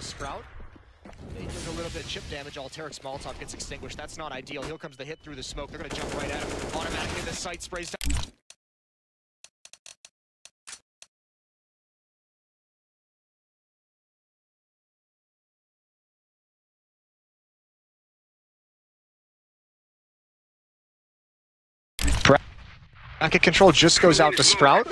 Sprout. He does a little bit of chip damage. Alteric's Molotov gets extinguished. That's not ideal. Here comes the hit through the smoke. They're going to jump right at him. Automatically, the sight sprays down. Bracket control just goes out to Sprout.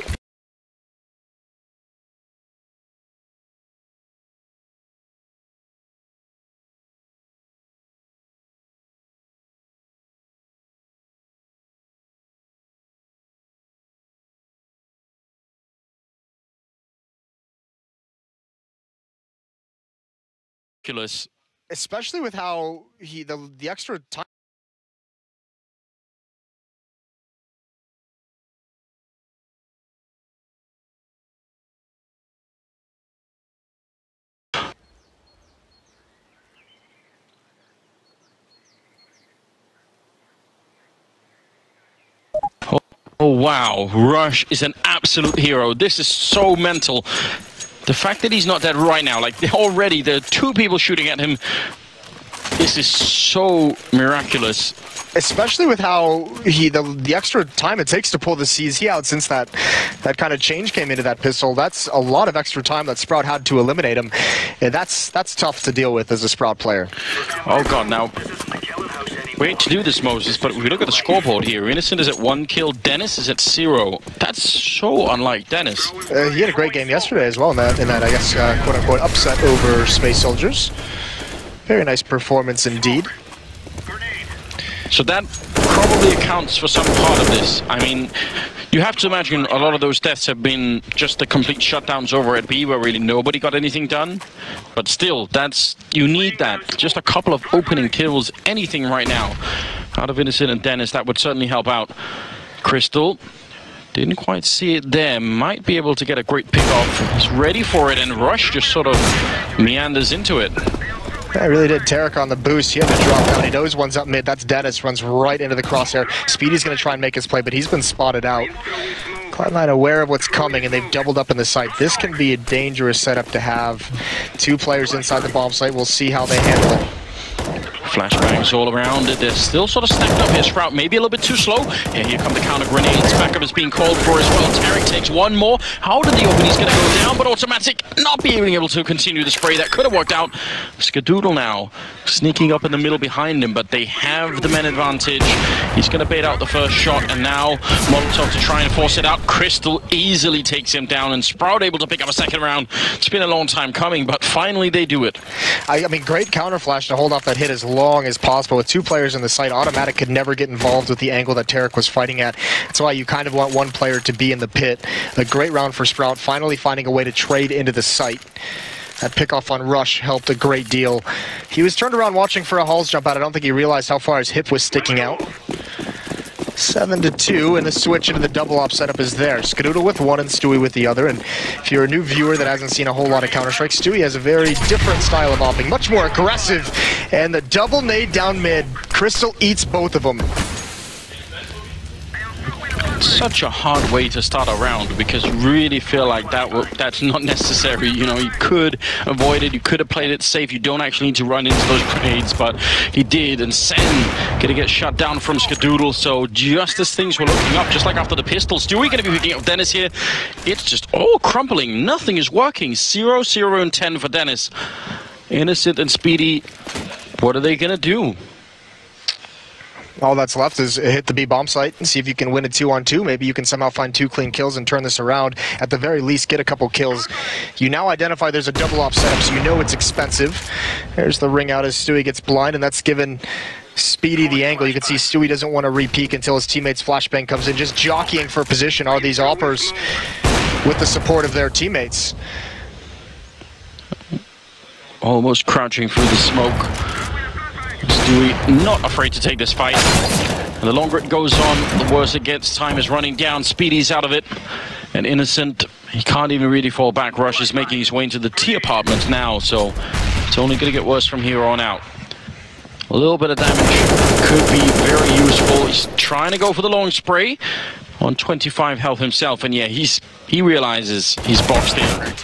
Especially with how the extra time. Oh wow, Rush is an absolute hero. This is so mental. The fact that he's not dead right now, like already there are two people shooting at him. This is so miraculous. Especially with how the extra time it takes to pull the CZ out since that kind of change came into that pistol. That's a lot of extra time that Sprout had to eliminate him. And that's tough to deal with as a Sprout player. Oh god, now we hate to do this, Moses, but if we look at the scoreboard here, Innocent is at 1 kill, Dennis is at 0. That's so unlike Dennis. He had a great game yesterday as well in that I guess, quote-unquote, upset over Space Soldiers. Very nice performance indeed. So that probably accounts for some part of this. I mean, you have to imagine a lot of those deaths have been just the complete shutdowns over at B where really nobody got anything done. But still, you need that. Just a couple of opening kills, anything right now out of Innocent and Dennis, that would certainly help out. Crystal didn't quite see it there. Might be able to get a great pick off. He's ready for it, and Rush just sort of meanders into it. Yeah, I really did. Tarek on the boost. He had to drop down. He knows one's up mid. That's Dennis. Runs right into the crosshair. Speedy's going to try and make his play, but he's been spotted out. Cloud9 aware of what's coming, and they've doubled up in the site. This can be a dangerous setup to have. Two players inside the bomb site. We'll see how they handle it. Flashbangs all around. They're still sort of stacked up here. Sprout maybe a little bit too slow. And here come the counter grenades. Backup is being called for as well. Tarek takes one more. How did the opening's going to go down? But Automatic not being able to continue the spray. That could have worked out. Skadoodle now sneaking up in the middle behind him, but they have the men advantage. He's going to bait out the first shot, and now Molotov to try and force it out. Crystal easily takes him down, and Sprout able to pick up a second round. It's been a long time coming, but finally they do it. I mean, great counter flash to hold off that hit as long as possible. With two players in the site, Automatic could never get involved with the angle that Tarek was fighting at. That's why you kind of want one player to be in the pit. A great round for Sprout, finally finding a way to trade into the site. That pickoff on Rush helped a great deal. He was turned around watching for a Halls jump out. I don't think he realized how far his hip was sticking out. 7-2, and the switch into the double op setup is there. Skadoodle with one and Stewie with the other. And if you're a new viewer that hasn't seen a whole lot of Counter-Strike, Stewie has a very different style of opping, much more aggressive. And the double nade down mid. Crystal eats both of them. Such a hard way to start a round, because you really feel like that's not necessary. You know, you could avoid it, you could have played it safe. You don't actually need to run into those grenades, but he did. And Sen gonna get shut down from Skadoodle. So just as things were looking up, just like after the pistol, Stewie gonna be picking up Dennis here. It's just all crumpling. Nothing is working. 0, 0, and 10 for Dennis. Innocent and Speedy, what are they gonna do? All that's left is hit the B bomb site and see if you can win a 2-on-2. Maybe you can somehow find 2 clean kills and turn this around. At the very least, get a couple kills. You now identify there's a double op setup, so you know it's expensive. There's the ring out as Stewie gets blind, and that's given Speedy the angle. You can see Stewie doesn't want to re-peek until his teammate's flashbang comes in. Just jockeying for position are these oppers with the support of their teammates. Almost crouching through the smoke. Stewie not afraid to take this fight. And the longer it goes on, the worse it gets. Time is running down. Speedy's out of it. And Innocent, he can't even really fall back. Rush is making his way into the T apartment now, so it's only going to get worse from here on out. A little bit of damage could be very useful. He's trying to go for the long spray on 25 health himself, and yeah, he realizes he's boxed in.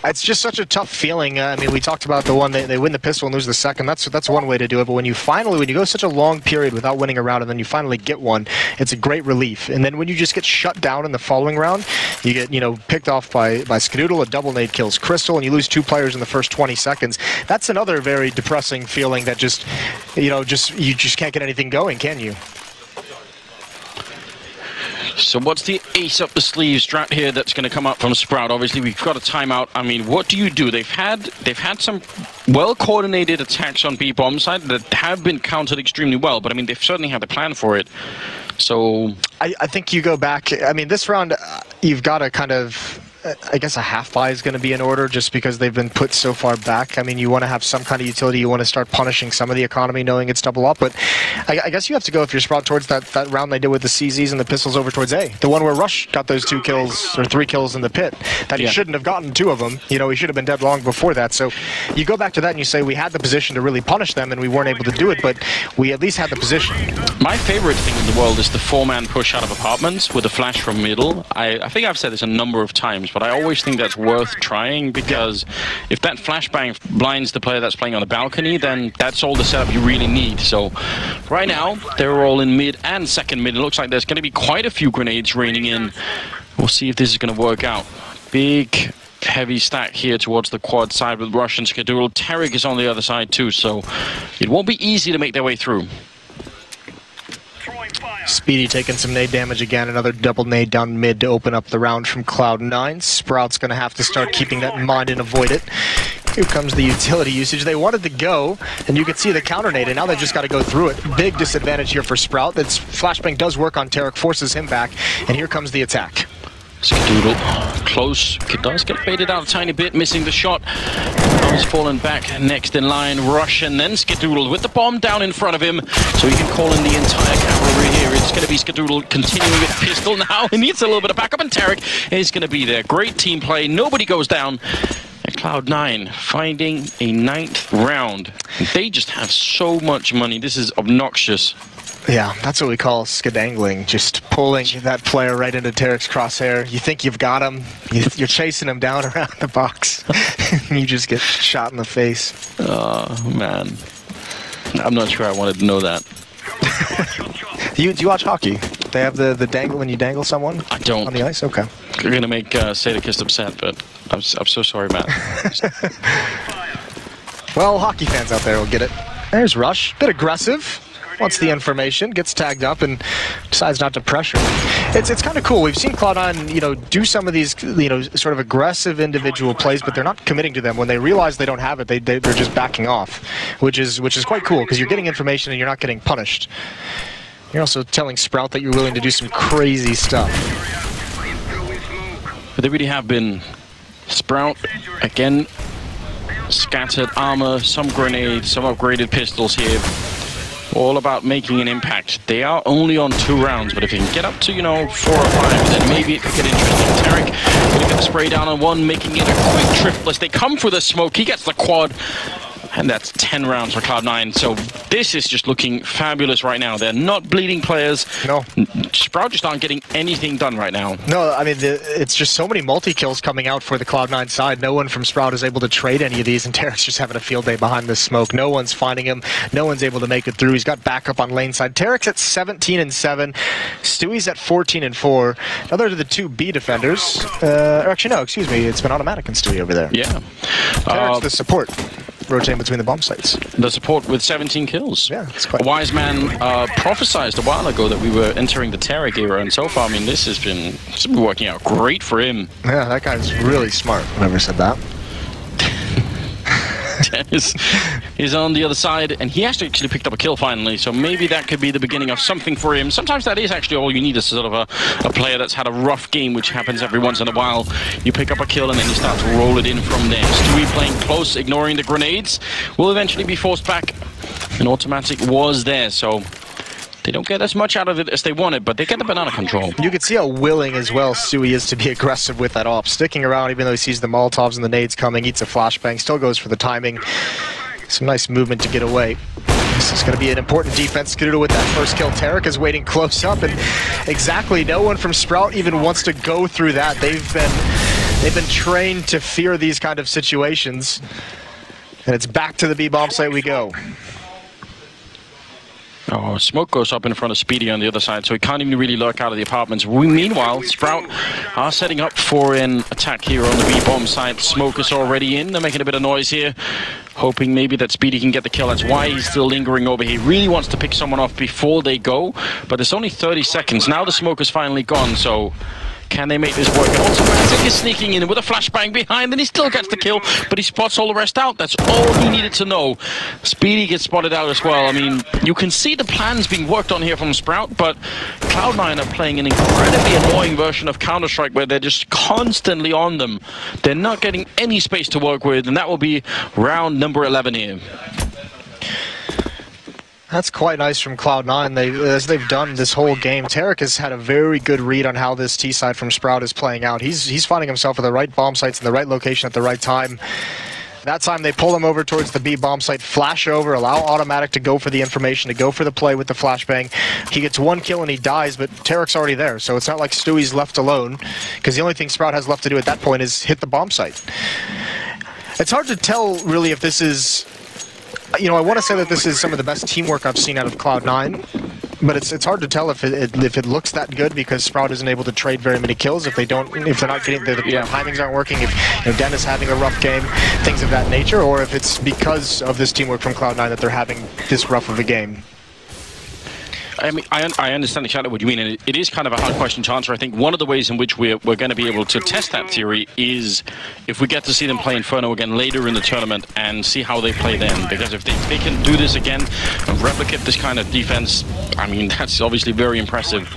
It's just such a tough feeling. I mean, we talked about the one they win the pistol and lose the second. That's one way to do it. But when you go such a long period without winning a round and then you finally get one, it's a great relief. And then when you just get shut down in the following round, you get picked off by Skadoodle, a double nade kills Crystal, and you lose 2 players in the first 20 seconds. That's another very depressing feeling that you just can't get anything going, can you? So what's the ace up the sleeve strat here that's going to come up from Sprout? Obviously, we've got a timeout. I mean, what do you do? They've had some well-coordinated attacks on B bomb side that have been countered extremely well, but I mean, they've certainly had a plan for it. So I think you go back. I mean, this round, you've got to kind of... I guess a half buy is going to be in order just because they've been put so far back. I mean, you want to have some kind of utility. You want to start punishing some of the economy knowing it's double up. But I guess you have to go, if you're Sprout, towards that round they did with the CZs and the pistols over towards A. The one where Rush got those 2 kills or 3 kills in the pit. That he shouldn't have gotten 2 of them. He should have been dead long before that. So you go back to that and you say we had the position to really punish them and we weren't able to do it, but we at least had the position. My favorite thing in the world is the 4-man push out of apartments with a flash from middle. I think I've said this a number of times, but I always think that's worth trying, because if that flashbang blinds the player that's playing on the balcony, then that's all the setup you really need. So right now, they're all in mid and second mid. It looks like there's going to be quite a few grenades raining in. We'll see if this is going to work out. Big, heavy stack here towards the quad side with Rush and Skadoodle. Tarek is on the other side too, so it won't be easy to make their way through. Speedy taking some nade damage again. Another double nade down mid to open up the round from Cloud9. Sprout's going to have to start keeping that in mind and avoid it. Here comes the utility usage. They wanted to go, and you could see the counter nade, and now they've just got to go through it. Big disadvantage here for Sprout. That's flashbang does work on Tarek, forces him back, and here comes the attack. Skadoodle, close. It does get baited out a tiny bit, missing the shot. He's fallen back next in line. Rush and then Skadoodle with the bomb down in front of him, so he can call in the entire cavalry here. It's going to be Skadoodle continuing with pistol now. He needs a little bit of backup, and Tarek is going to be there. Great team play. Nobody goes down. And Cloud9 finding a 9th round. They just have so much money. This is obnoxious. Yeah, that's what we call skadangling, just pulling that player right into Tarek's crosshair. You think you've got him, you're chasing him down around the box, and you just get shot in the face. Oh, man. I'm not sure I wanted to know that. Do you watch hockey? They have the dangle when you dangle someone? I don't. On the ice? Okay. You're going to make Sadakist upset, but I'm so sorry, Matt. Well, hockey fans out there will get it. There's Rush. Bit aggressive. Wants the information, gets tagged up, and decides not to pressure. It's kind of cool. We've seen Cloud9, do some of these, sort of aggressive individual plays, but they're not committing to them. When they realize they don't have it, they're just backing off, which is quite cool, because you're getting information and you're not getting punished. You're also telling Sprout that you're willing to do some crazy stuff. But they really have been. Sprout, again, scattered armor, some grenades, some upgraded pistols here. All about making an impact. They are only on 2 rounds, but if you can get up to, 4 or 5, then maybe it could get interesting. Tarek going to get the spray down on 1, making it a quick tripless. They come for the smoke. He gets the quad. And that's 10 rounds for Cloud9. So this is just looking fabulous right now. They're not bleeding players. No. Sprout just aren't getting anything done right now. No, I mean, it's just so many multi-kills coming out for the Cloud9 side. No one from Sprout is able to trade any of these, and Tarek's just having a field day behind this smoke. No one's finding him. No one's able to make it through. He's got backup on lane side. Tarek's at 17-7. Stewie's at 14-4. Now they're the 2 B defenders. Or actually, no, excuse me. It's been automatic and Stewie over there. Yeah. Tarek's the support, rotating between the bomb sites. The support with 17 kills. Yeah, it's quite... A wise man prophesized a while ago that we were entering the Tarek era, and so far, I mean, this has been working out great for him. Yeah, that guy's really smart, whoever said that. Dennis is on the other side, and he actually picked up a kill finally, so maybe that could be the beginning of something for him. Sometimes that is actually all you need, is sort of a player that's had a rough game, which happens every once in a while. You pick up a kill, and then you start to roll it in from there. Stewie playing close, ignoring the grenades, will eventually be forced back. An automatic was there, so... They don't get as much out of it as they wanted, but they get the banana control. You can see how willing as well Stewie is to be aggressive with that op. Sticking around even though he sees the Molotovs and the nades coming, eats a flashbang, still goes for the timing. Some nice movement to get away. This is going to be an important defense. Skadoodle with that first kill. Tarek is waiting close up, and exactly no one from Sprout even wants to go through that. They've been They've been trained to fear these kind of situations. And it's back to the B bomb site we go. Oh, smoke goes up in front of Speedy on the other side, so he can't even really lurk out of the apartments. Meanwhile, Sprout are setting up for an attack here on the B-bomb side. Smoke is already in. They're making a bit of noise here, hoping maybe that Speedy can get the kill. That's why he's still lingering over here. He really wants to pick someone off before they go, but it's only 30 seconds. Now the smoke is finally gone, so can they make this work? And Automatic is sneaking in with a flashbang behind, and he still gets the kill, but he spots all the rest out. That's all he needed to know. Speedy gets spotted out as well. I mean, you can see the plans being worked on here from Sprout, but Cloud9 are playing an incredibly annoying version of Counter-Strike where they're just constantly on them. They're not getting any space to work with, and that will be round number 11 here. That's quite nice from Cloud9. As they've done this whole game, Tarek has had a very good read on how this T side from Sprout is playing out. He's finding himself at the right bomb sites in the right location at the right time. That time they pull him over towards the B bomb site, flash over, allow Automatic to go for the information, to go for the play with the flashbang. He gets one kill and he dies, but Tarek's already there, so it's not like Stewie's left alone, because the only thing Sprout has left to do at that point is hit the bomb site. It's hard to tell, really, if this is... You know, I want to say that this is some of the best teamwork I've seen out of Cloud9, but it's hard to tell if it looks that good because Sprout isn't able to trade very many kills. If they're not getting the timings aren't working, if Dennis having a rough game, things of that nature, or if it's because of this teamwork from Cloud9 that they're having this rough of a game. I mean, I understand exactly what you mean, and it is kind of a hard question to answer. I think one of the ways in which we're going to be able to test that theory is if we get to see them play Inferno again later in the tournament and see how they play then. Because if they can do this again and replicate this kind of defense, I mean, that's obviously very impressive.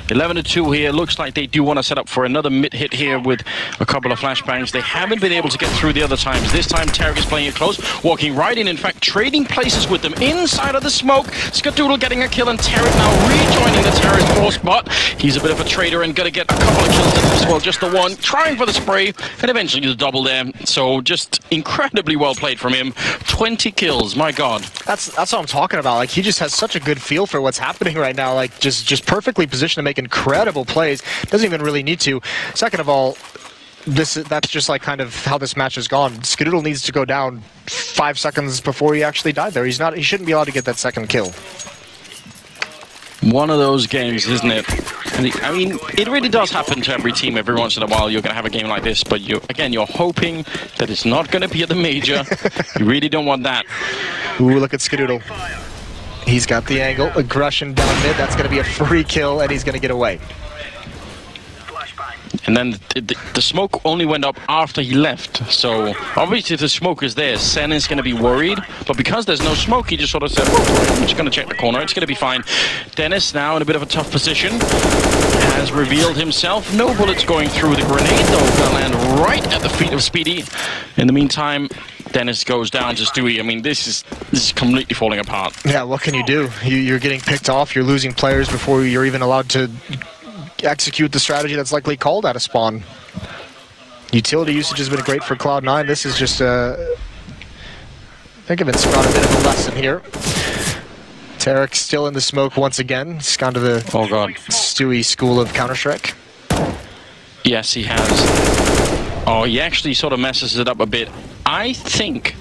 11-2 here. Looks like they do want to set up for another mid hit here with a couple of flashbangs. They haven't been able to get through the other times. This time, Tarek is playing it close, walking right in fact, trading places with them inside of the smoke. Skadoodle getting a kill, and Tarek now rejoining the terrorist force, but he's a bit of a traitor and going to get a couple of kills as well. Just the one, trying for the spray, and eventually the double there. So just incredibly well played from him. 20 kills, my God. That's what I'm talking about. Like, he just has such a good feel for what's happening right now. Like, just perfectly positioned to make incredible plays. Doesn't even really need to. Second of all, that's just like kind of how this match has gone. Skadoodle needs to go down 5 seconds before he actually died there. He shouldn't be allowed to get that second kill. One of those games, isn't it? And I mean, it really does happen to every team. Every once in a while, you're going to have a game like this, but you're hoping that it's not going to be at the major. You really don't want that. Ooh, look at Skadoodle. He's got the angle, aggression down mid. That's going to be a free kill, and he's going to get away. And then the smoke only went up after he left. So obviously if the smoke is there, Sen is going to be worried. But because there's no smoke, he just sort of said, I'm just going to check the corner. It's going to be fine. Dennis now in a bit of a tough position. Has revealed himself. No bullets going through the grenade, though. Gonna land right at the feet of Speedy. In the meantime, Dennis goes down to Stewie. I mean, this is completely falling apart. Yeah, what can you do? You're getting picked off. You're losing players before you're even allowed to execute the strategy that's likely called out of spawn. Utility usage has been great for Cloud9. This is just I think I've been Sprout a bit of a lesson here. Tarek still in the smoke once again. He's gone to the Stewie school of Counter-Strike. Yes, he has. Oh, he actually sort of messes it up a bit. I think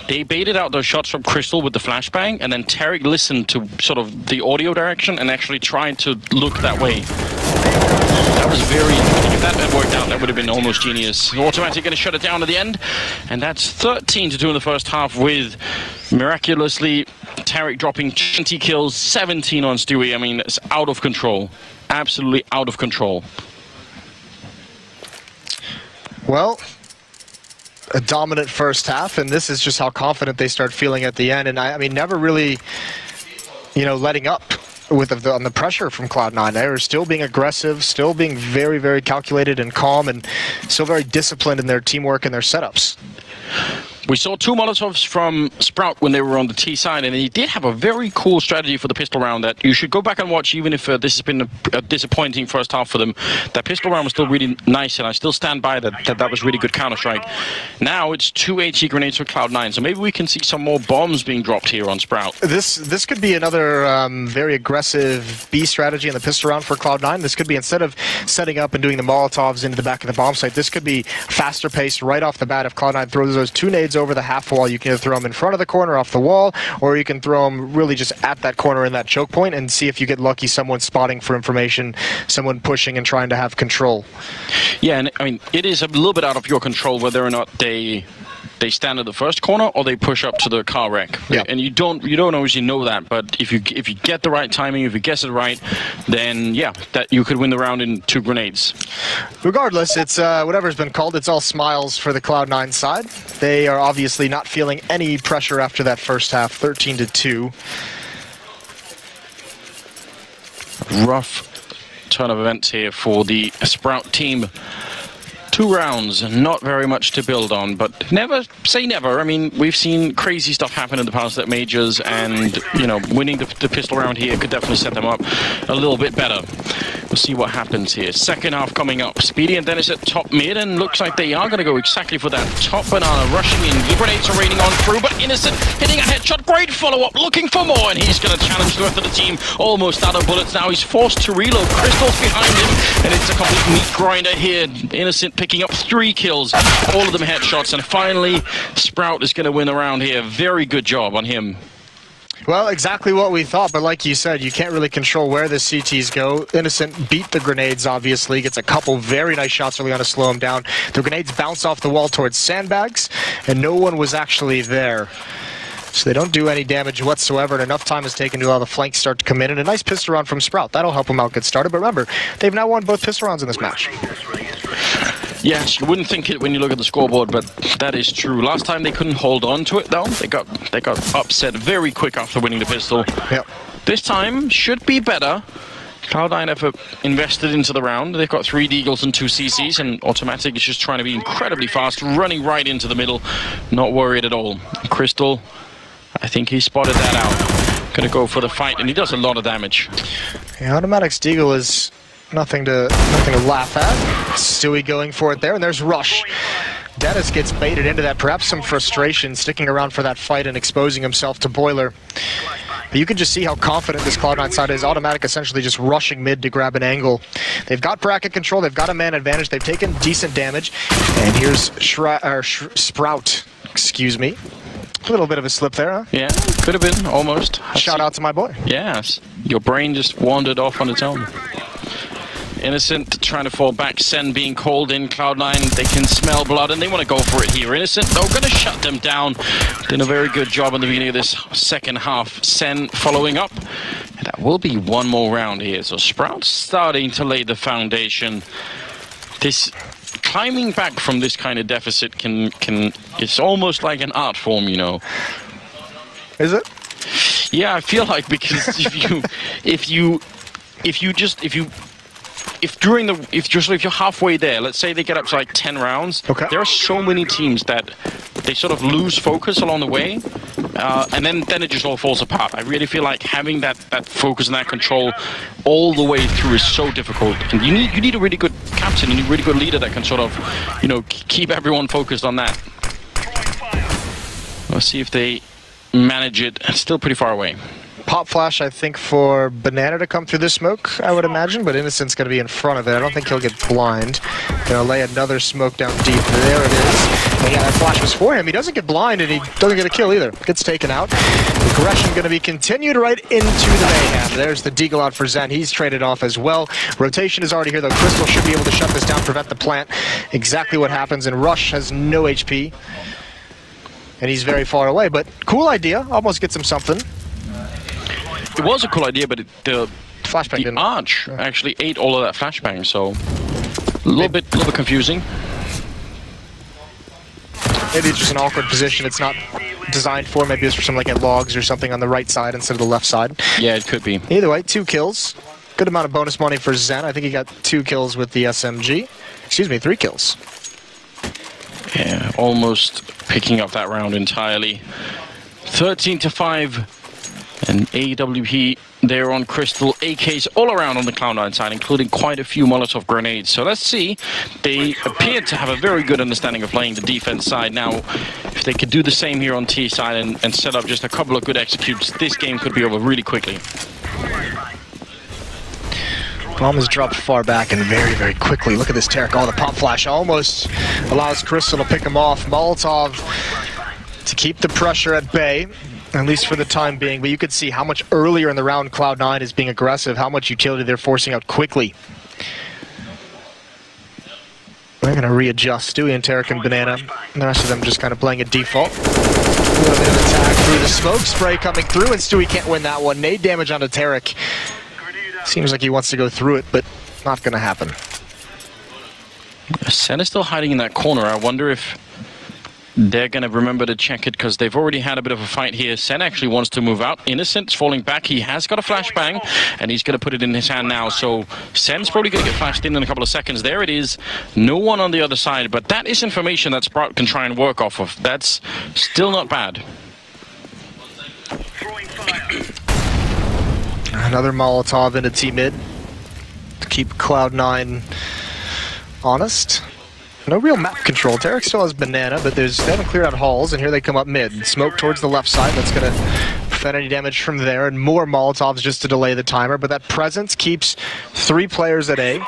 they baited out those shots from Crystal with the flashbang, and then Tarek listened to sort of the audio direction and actually tried to look that way. That was very interesting. If that had worked out, that would have been almost genius. Automatic going to shut it down at the end, and that's 13-2 in the first half, with miraculously Tarek dropping 20 kills, 17 on Stewie. I mean, it's out of control. Absolutely out of control. Well, a dominant first half, and this is just how confident they start feeling at the end. And I mean, never really, letting up on the pressure from Cloud9. They were still being aggressive, still being very, very calculated and calm, and still very disciplined in their teamwork and their setups. We saw 2 Molotovs from Sprout when they were on the T side, and he did have a very cool strategy for the pistol round that you should go back and watch, even if this has been a disappointing first half for them. That pistol round was still really nice, and I still stand by that was really good Counter-Strike. Now it's 2 HE grenades for Cloud9, so maybe we can see some more bombs being dropped here on Sprout. This could be another very aggressive B strategy in the pistol round for Cloud9. This could be, instead of setting up and doing the Molotovs into the back of the bomb site, this could be faster paced right off the bat. If Cloud9 throws those 2 nades over the half wall, you can either throw them in front of the corner off the wall, or you can throw them really just at that corner in that choke point and see if you get lucky, someone spotting for information, someone pushing and trying to have control. Yeah, and I mean, it is a little bit out of your control whether or not they stand at the first corner or they push up to the car wreck. Yeah. And you don't always know that, but if you get the right timing, if you guess it right, then yeah, that you could win the round in 2 grenades. Regardless, it's whatever's been called, it's all smiles for the Cloud9 side. They are obviously not feeling any pressure after that first half, 13-2. Rough turn of events here for the Sprout team. 2 rounds, not very much to build on, but never say never. I mean, we've seen crazy stuff happen in the past at majors, and, you know, winning the pistol round here could definitely set them up a little bit better. We'll see what happens here. Second half coming up. Speedy and Dennis at top mid, and looks like they are going to go exactly for that top banana. Rushing in, the grenades are raining on through, but Innocent hitting a headshot. Great follow-up, looking for more, and he's going to challenge the rest of the team. Almost out of bullets now. He's forced to reload. Crystal's behind him, and it's a complete meat grinder here. Innocent picking up 3 kills, all of them headshots, and finally Sprout is going to win the round here. Very good job on him. Well, exactly what we thought, but like you said, you can't really control where the CTs go. Innocent beat the grenades, obviously, gets a couple very nice shots early on to slow him down. The grenades bounce off the wall towards sandbags, and no one was actually there. So they don't do any damage whatsoever, and enough time is taken to allow the flanks start to come in, and a nice pistol round from Sprout. That'll help them out get started, but remember, they've now won both pistol rounds in this match. Yes, you wouldn't think it when you look at the scoreboard, but that is true. Last time they couldn't hold on to it, though. They got upset very quick after winning the pistol. Yep. This time should be better. Cloud9 have invested into the round. They've got 3 Deagles and 2 CCs, and Automatic is just trying to be incredibly fast, running right into the middle, not worried at all. Crystal, I think he spotted that out. Gonna go for the fight, and he does a lot of damage. Yeah, Automatic's Deagle is nothing to laugh at. Stewie going for it there, and there's Rush. Dennis gets baited into that, perhaps some frustration, sticking around for that fight and exposing himself to Boiler. But you can just see how confident this Cloud9 side is. Automatic essentially just rushing mid to grab an angle. They've got bracket control, they've got a man advantage, they've taken decent damage. And here's Sprout, excuse me. A little bit of a slip there, huh? Yeah, could have been, almost. Shout out to my boy. Yes, your brain just wandered off on its own. Innocent trying to fall back. Sen being called in. Cloud9, they can smell blood and they want to go for it here. Innocent, though, going to shut them down. Doing a very good job in the beginning of this second half. Sen following up. And that will be one more round here. So Sprout starting to lay the foundation. This climbing back from this kind of deficit it's almost like an art form, you know. Is it? Yeah, I feel like, because if you're halfway there, let's say they get up to like 10 rounds, okay, there are so many teams that they sort of lose focus along the way, and then it just all falls apart. I really feel like having that focus and that control all the way through is so difficult, and you need a really good captain, you need a really good leader that can sort of, you know, keep everyone focused on that. Let's see if they manage it. It's still pretty far away. Pop flash, I think, for Banana to come through this smoke, I would imagine, but Innocent's going to be in front of it. I don't think he'll get blind. Going to lay another smoke down deep. There it is. And yeah, that flash was for him. He doesn't get blind, and he doesn't get a kill either. Gets taken out. Aggression going to be continued right into the mayhem. There's the Deagle out for Zen. He's traded off as well. Rotation is already here, though. Crystal should be able to shut this down, prevent the plant. Exactly what happens, and Rush has no HP. And he's very far away, but cool idea. Almost gets him something. It was a cool idea, but the Arch Yeah. actually ate all of that flashbang, so a little bit confusing. Maybe it's just an awkward position it's not designed for. Maybe it's for something like at logs or something on the right side instead of the left side. Yeah, it could be. Either way, 2 kills. Good amount of bonus money for Zen. I think he got 2 kills with the SMG. Excuse me, 3 kills. Yeah, almost picking up that round entirely. 13-5, and AWP there on Crystal. AKs all around on the Cloud9 side, including quite a few Molotov grenades. So let's see. They appear to have a very good understanding of playing the defense side. Now, if they could do the same here on T side and set up just a couple of good executes, this game could be over really quickly. Bomb is dropped far back and very, very quickly. Look at this Tarek. Oh, the pop flash almost allows Crystal to pick him off. Molotov to keep the pressure at bay, at least for the time being. But you could see how much earlier in the round Cloud9 is being aggressive, how much utility they're forcing out quickly. They're going to readjust. Stewie and Tarek and Banana. And the rest of them just kind of playing a default. A little bit of attack through the smoke spray coming through, and Stewie can't win that one. Nade damage onto Tarek. Seems like he wants to go through it, but not going to happen. Sen is still hiding in that corner. I wonder if they're going to remember to check it, because they've already had a bit of a fight here. Sen actually wants to move out. Innocent's falling back. He has got a flashbang, and he's going to put it in his hand now. So Sen's probably going to get flashed in a couple of seconds. There it is. No one on the other side, but that is information that Sprout can try and work off of. That's still not bad. Another Molotov into T-mid to keep Cloud9 honest. No real map control. Tarek still has Banana, but they haven't cleared out halls, and here they come up mid. Smoke towards the left side. That's going to prevent any damage from there, and more Molotovs just to delay the timer. But that presence keeps 3 players at A.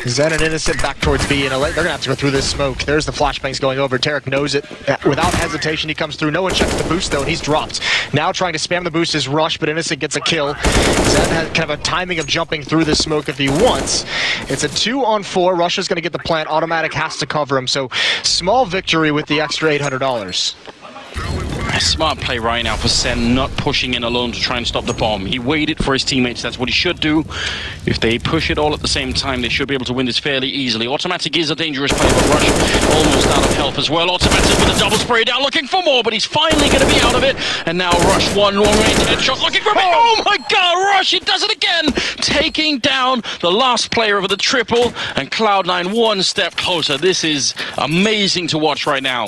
Zen and Innocent back towards B, and they're going to have to go through this smoke. There's the flashbangs going over. Tarek knows it. Without hesitation, he comes through. No one checks the boost, though, and he's dropped. Now trying to spam the boost is Rush, but Innocent gets a kill. Zen has kind of a timing of jumping through the smoke if he wants. It's a 2-on-4. Rush is going to get the plant. Automatic has to cover him, so small victory with the extra $800. A smart play right now for Sen, not pushing in alone to try and stop the bomb. He waited for his teammates. That's what he should do. If they push it all at the same time, they should be able to win this fairly easily. Automatic is a dangerous play, but Rush almost out of health as well. Automatic with a double spray down, looking for more, but he's finally going to be out of it. And now Rush, one long-range headshot, looking for me. Oh my God, Rush, he does it again, taking down the last player of the triple, and Cloud9 one step closer. This is amazing to watch right now.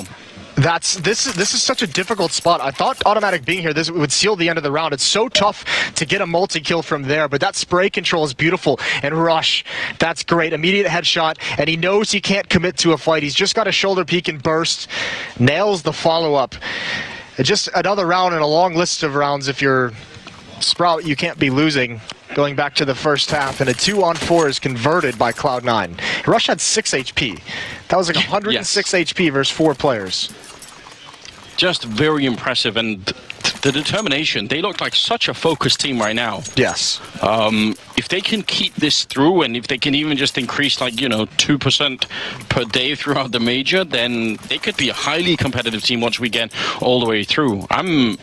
This is such a difficult spot. I thought Automatic being here, this would seal the end of the round. It's so tough to get a multi-kill from there, but that spray control is beautiful. And Rush, that's great. Immediate headshot, and he knows he can't commit to a fight. He's just got a shoulder peek and burst. Nails the follow-up. Just another round in a long list of rounds. If you're Sprout, you can't be losing. Going back to the first half, and a 2-on-4 is converted by Cloud9. Rush had 6 HP. That was like 106 HP versus 4 players. Just very impressive, and the determination. They look like such a focused team right now. Yes. If they can keep this through, and if they can even just increase, like, 2% per day throughout the major, then they could be a highly competitive team once we get all the way through. I don't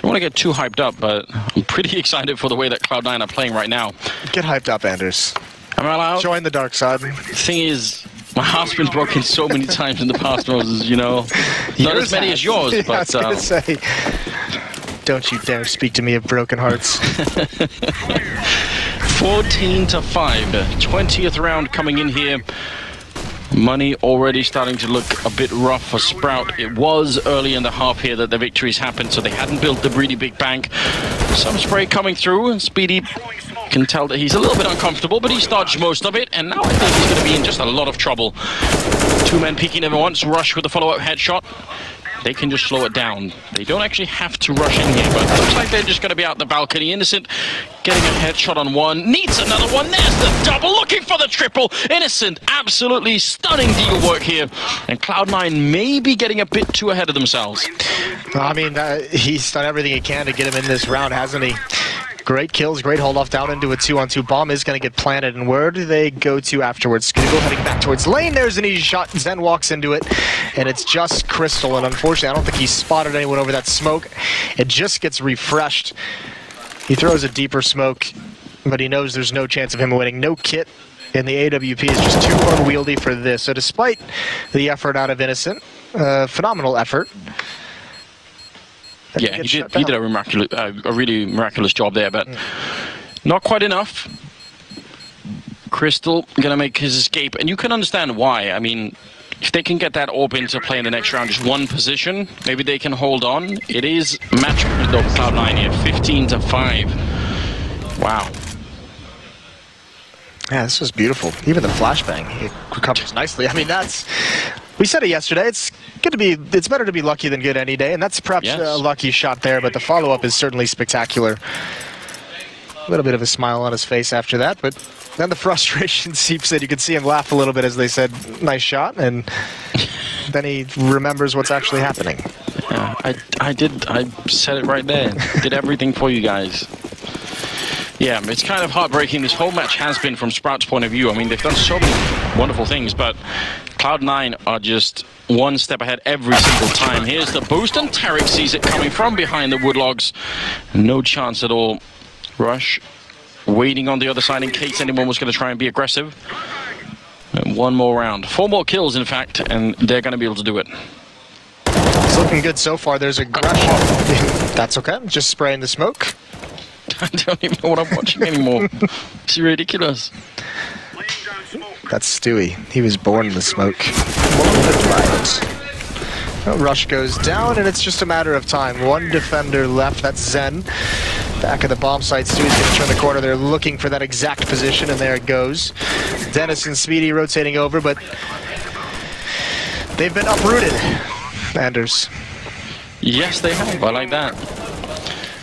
want to get too hyped up, but I'm pretty excited for the way that Cloud9 are playing right now. Get hyped up, Anders. Am I allowed? Join the dark side. The thing is, my heart's been broken so many times in the past, Moses, Not as many as yours, yeah, but... I was gonna say, don't you dare speak to me of broken hearts. 14-5. 20th round coming in here. Money already starting to look a bit rough for Sprout. It was early in the half here that the victories happened, so they hadn't built the really big bank. Some spray coming through, and Speedy can tell that he's a little bit uncomfortable, but he's dodged most of it, and now I think he's going to be in just a lot of trouble. 2 men peeking at once. Rush with the follow-up headshot. They can just slow it down. They don't actually have to rush in here, but it looks like they're just going to be out the balcony. Innocent getting a headshot on one. Needs another one. There's the double. Looking for the triple. Innocent, absolutely stunning deal work here. And Cloud9 may be getting a bit too ahead of themselves. I mean, he's done everything he can to get him in this round, hasn't he? Great kills, great hold off down into a 2-on-2. Bomb is going to get planted, and where do they go to afterwards? Going to go heading back towards lane. There's an easy shot. Zen walks into it, and it's just Crystal, and unfortunately, I don't think he spotted anyone over that smoke. It just gets refreshed. He throws a deeper smoke, but he knows there's no chance of him winning. No kit, and the AWP is just too unwieldy for this. So despite the effort out of Innocent, phenomenal effort. Yeah, he did a really miraculous job there, but not quite enough. Crystal gonna make his escape, and you can understand why. I mean, if they can get that orb into play in the next round, just one position, maybe they can hold on. It is match point though for Cloud9 here, 15-5. Wow. Yeah, this was beautiful. Even the flashbang, it recovers nicely. I mean, we said it yesterday. It's better to be lucky than good any day, and that's perhaps a lucky shot there. But the follow-up is certainly spectacular. A little bit of a smile on his face after that, but then the frustration seeps in. You can see him laugh a little bit as they said, "Nice shot," and then he remembers what's actually happening. Yeah, I said it right there. Did everything for you guys. Yeah, it's kind of heartbreaking. This whole match has been from Sprout's point of view. I mean, they've done so many wonderful things, but Cloud9 are just one step ahead every single time. Here's the boost, and Tarek sees it coming from behind the woodlogs. No chance at all. Rush waiting on the other side in case anyone was going to try and be aggressive. And one more round. 4 more kills, in fact, and they're going to be able to do it. It's looking good so far. There's aggression. That's okay. Just spraying the smoke. I don't even know what I'm watching anymore. It's ridiculous. That's Stewie. He was born in the smoke. Rush goes down, and it's just a matter of time. One defender left. That's Zen. Back at the bomb site, Stewie's going to turn the corner. They're looking for that exact position, and there it goes. Dennis and Speedy rotating over, but they've been uprooted. Anders. Yes, they have. I like that.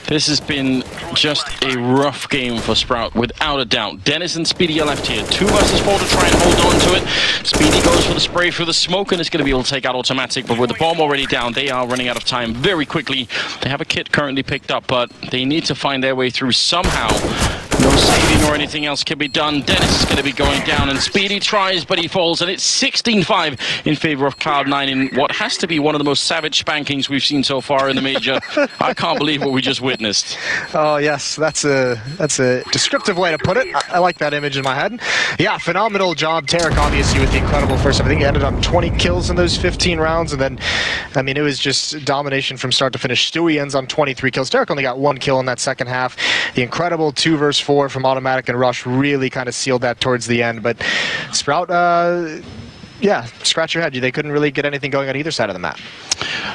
This has been just a rough game for Sprout, without a doubt. Dennis and Speedy are left here. 2 versus 4 to try and hold on to it. Speedy goes for the spray through the smoke, and it's going to be able to take out Automatic, but with the bomb already down, they are running out of time very quickly. They have a kit currently picked up, but they need to find their way through somehow. No saving or anything else can be done. Dennis is going to be going down, and Speedy tries, but he falls, and it's 16-5 in favor of Cloud9 in what has to be one of the most savage spankings we've seen so far in the major. I can't believe what we just witnessed. Oh yes, that's a descriptive way to put it. I like that image in my head. Yeah, phenomenal job, Tarek, obviously, with the incredible first. I think he ended on 20 kills in those 15 rounds, and then, I mean, it was just domination from start to finish. Stewie ends on 23 kills. Tarek only got 1 kill in that second half. The incredible 2 versus 4 from Automatic and Rush really kind of sealed that towards the end. But Sprout, yeah, scratch your head. They couldn't really get anything going on either side of the map.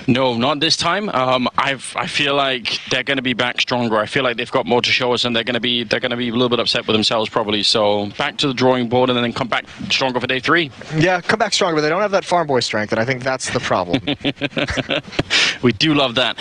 No, not this time. I feel like they're going to be back stronger. I feel like they've got more to show us, and they're going to be a little bit upset with themselves probably. So back to the drawing board, and then come back stronger for day 3. Yeah, come back stronger, but they don't have that farm boy strength, and I think that's the problem. We do love that.